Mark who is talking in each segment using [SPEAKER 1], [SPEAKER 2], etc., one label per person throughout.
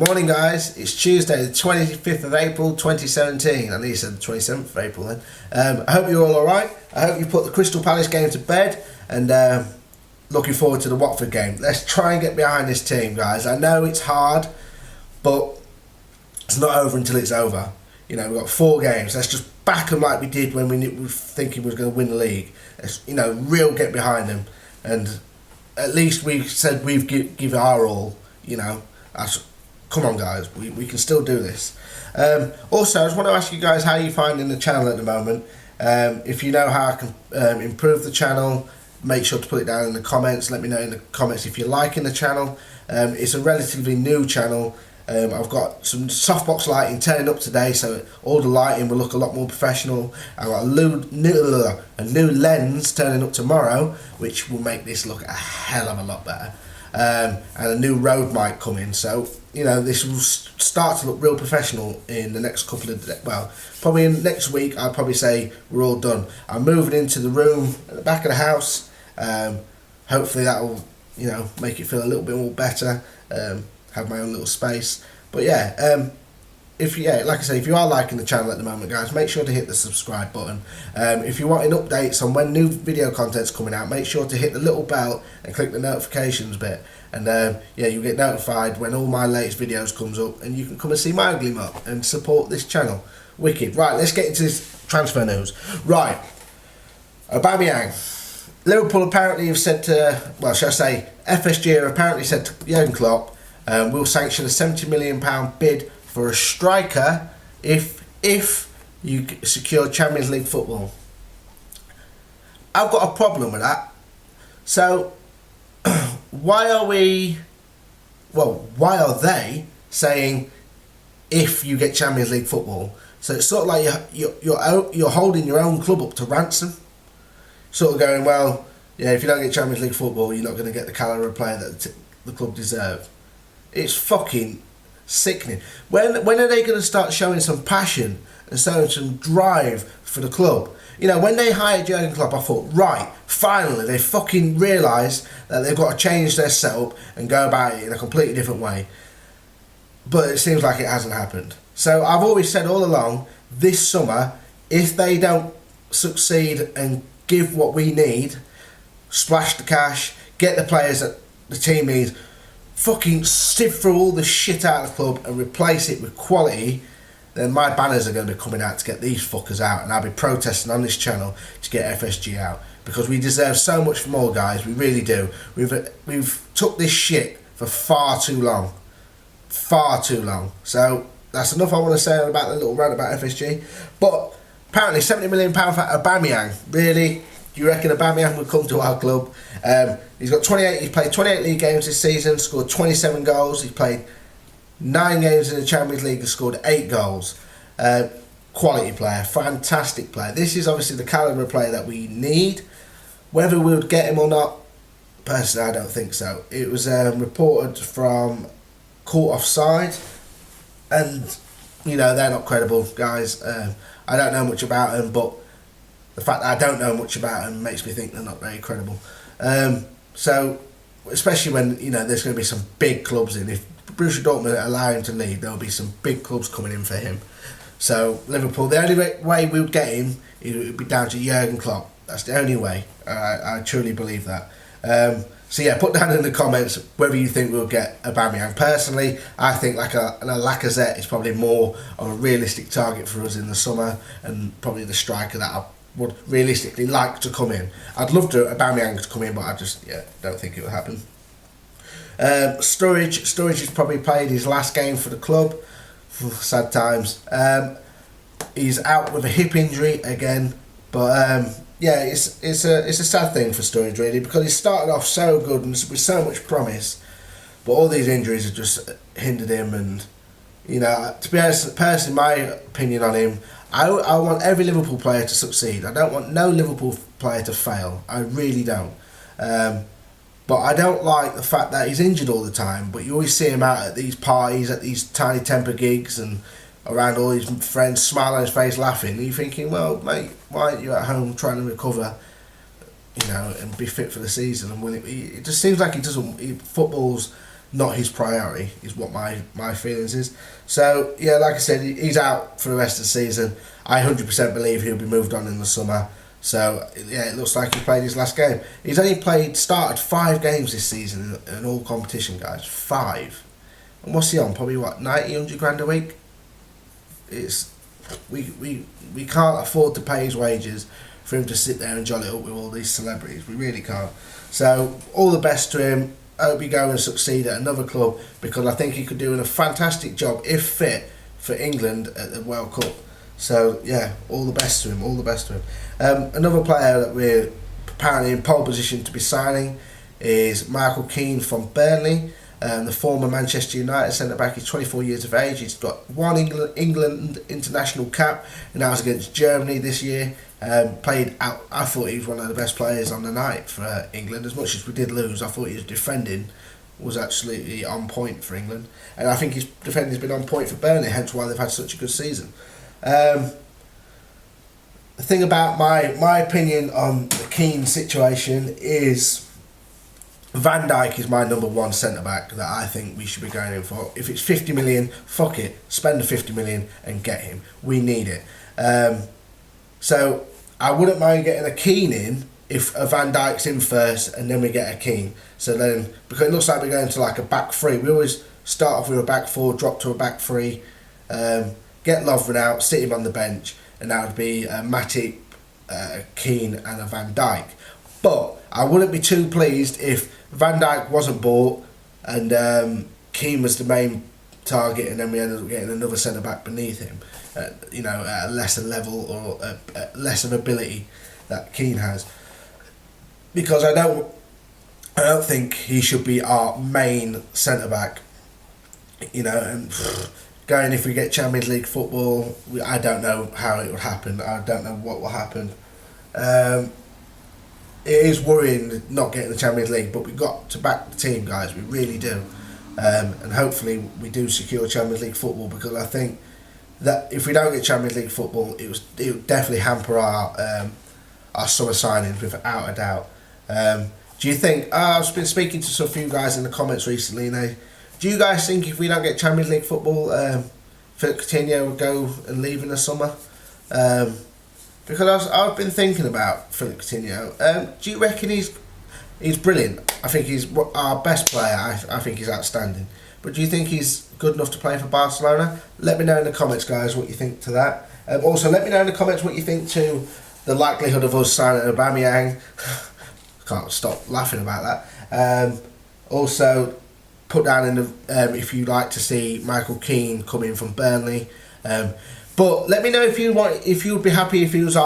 [SPEAKER 1] Morning guys, it's Tuesday the 25th of April 2017. I nearly said the 27th of April then. I hope you're all alright. I hope you put the Crystal Palace game to bed and looking forward to the Watford game. Let's try and get behind this team, guys. I know it's hard, but it's not over until it's over. You know, we've got 4 games. Let's just back them like we did when we were thinking we were going to win the league. Let's, real get behind them. And at least we've said we've give our all, Come on guys, we can still do this. Also, I just want to ask you guys how you're finding the channel at the moment. If you know how I can improve the channel, make sure to put it down in the comments. Let me know in the comments if you're liking the channel. It's a relatively new channel. I've got some softbox lighting turning up today, so all the lighting will look a lot more professional. I've got a new lens turning up tomorrow, which will make this look a hell of a lot better. And a new Rode mic coming, so this will start to look real professional in the next couple of days. Well, probably in next week I'll probably say we're all done. I'm moving into the room at the back of the house. Hopefully that will make it feel a little bit more better, have my own little space. But yeah, like I say, if you are liking the channel at the moment, guys, make sure to hit the subscribe button. If you're wanting updates on when new video content's coming out, make sure to hit the little bell and click the notifications bit. And you'll get notified when all my latest videos comes up, and you can come and see my ugly muck and support this channel. Wicked. Right, let's get into this transfer news. Right, Aubameyang. Liverpool apparently have said to, FSG have apparently said to Jurgen Klopp, we'll sanction a £70 million bid for a striker if you secure Champions League football. I've got a problem with that. So why are they saying if you get Champions League football? So it's sort of like you're holding your own club up to ransom. Sort of going, well, yeah, if you don't get Champions League football, you're not going to get the calibre of player that the club deserve. It's fucking sickening. When are they going to start showing some passion and showing some drive for the club? When they hired Jurgen Klopp, I thought, right, finally they fucking realised that they've got to change their setup and go about it in a completely different way. But it seems like it hasn't happened. So I've always said all along, this summer, if they don't succeed and give what we need, splash the cash, get the players that the team needs, fucking sift through all the shit out of the club and replace it with quality, then my banners are going to be coming out to get these fuckers out, and I'll be protesting on this channel to get FSG out, because we deserve so much more, guys. We really do. We've took this shit for far too long. So that's enough I want to say about the little rant about FSG. But apparently £70 million for Aubameyang. Really? Do you reckon Aubameyang would come to our club? He's played 28 league games this season, scored 27 goals. He's played 9 games in the Champions League and scored 8 goals. Quality player, fantastic player. This is obviously the calibre of player that we need. Whether we would get him or not, personally I don't think so. It was reported from Court Offside, and they're not credible, guys. I don't know much about them, but the fact that I don't know much about them makes me think they're not very credible. So, especially when there's going to be some big clubs in. If Borussia Dortmund allow him to leave, there'll be some big clubs coming in for him. So Liverpool, the only way we would get him, it would be down to Jurgen Klopp. That's the only way. I truly believe that. So yeah, put down in the comments whether you think we'll get Aubameyang. Personally, I think like a Lacazette is probably more of a realistic target for us in the summer, and probably the striker that I would realistically like to come in. I'd love to Aubameyang to come in, but I just don't think it will happen. Sturridge has probably played his last game for the club. Sad times. He's out with a hip injury again, but it's a sad thing for Sturridge, really, because he started off so good and with so much promise, but all these injuries have just hindered him. And to be honest, personally, my opinion on him, I want every Liverpool player to succeed. I don't want no Liverpool player to fail. I really don't. But I don't like the fact that he's injured all the time, but you always see him out at these parties, at these tiny temper gigs, and around all his friends, smile on his face, laughing. And you're thinking, well, mate, why aren't you at home trying to recover, and be fit for the season? And it just seems like he doesn't. Football's not his priority, is what my feelings is. So yeah, like I said, he's out for the rest of the season. I 100% believe he'll be moved on in the summer. So yeah, it looks like he played his last game. He's only started 5 games this season in all competition, guys. 5. And what's he on? Probably what, 90, 100 grand a week? We can't afford to pay his wages for him to sit there and jolly up with all these celebrities. We really can't. So all the best to him. I hope he go and succeed at another club, because I think he could do a fantastic job if fit for England at the World Cup. So yeah, all the best to him. All the best to him. Another player that we're apparently in pole position to be signing is Michael Keane from Burnley. The former Manchester United centre-back. He's 24 years of age. He's got 1 England international cap, and that was against Germany this year. Played out. I thought he was one of the best players on the night for England. As much as we did lose, I thought his defending was absolutely on point for England, and I think his defending has been on point for Burnley. Hence why they've had such a good season. The thing about my opinion on the Keane situation is, Van Dijk is my number 1 centre-back that I think we should be going in for. If it's 50 million, fuck it. Spend the 50 million and get him. We need it. So I wouldn't mind getting a Keane in if a Van Dijk's in first and then we get a Keane. So then, because it looks like we're going to like a back 3. We always start off with a back 4, drop to a back 3, get Lovren out, sit him on the bench, and that would be Matip, Keane and a Van Dijk. But I wouldn't be too pleased if Van Dijk wasn't bought and Keane was the main target, and then we ended up getting another centre back beneath him, at a lesser level or less of ability that Keane has, because I don't think he should be our main centre back. And going, if we get Champions League football, I don't know how it would happen. I don't know what will happen. It is worrying not getting the Champions League, but we've got to back the team, guys. We really do. And hopefully we do secure Champions League football, because I think that if we don't get Champions League football, it would definitely hamper our summer signings without a doubt. Do you think? I've been speaking to some few guys in the comments recently, and do you guys think if we don't get Champions League football, Philip Coutinho will go and leave in the summer? Because I've been thinking about Philip Coutinho. Do you reckon he's brilliant? I think he's our best player. I think he's outstanding. But do you think he's good enough to play for Barcelona? Let me know in the comments, guys, what you think to that. Also, let me know in the comments what you think to the likelihood of us signing Aubameyang. Can't stop laughing about that. Also, put down in the if you'd like to see Michael Keane come in from Burnley. But let me know if you'd be happy if he was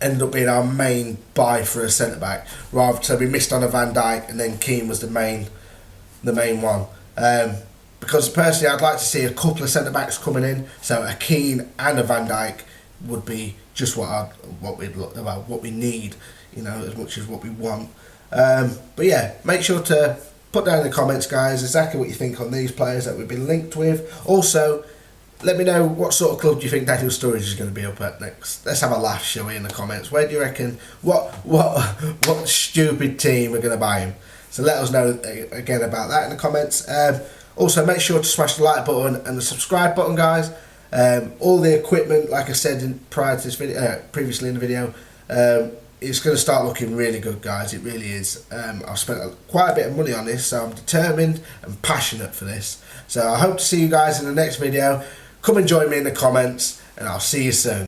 [SPEAKER 1] ended up being our main buy for a centre back, rather so we missed on a Van Dijk and then Keane was the main one. Because personally, I'd like to see a couple of centre backs coming in. So a Keane and a Van Dijk would be just what we need, as much as what we want. But yeah, make sure to put down in the comments, guys, exactly what you think on these players that we've been linked with. Also, let me know what sort of club do you think Daniel Sturridge is going to be up at next. Let's have a laugh, shall we, in the comments. Where do you reckon, what stupid team are going to buy him? So let us know again about that in the comments. Also, make sure to smash the like button and the subscribe button, guys. All the equipment, like I said prior to this video, previously in the video, it's going to start looking really good, guys. It really is. I've spent quite a bit of money on this, so I'm determined and passionate for this. So I hope to see you guys in the next video. Come and join me in the comments, and I'll see you soon.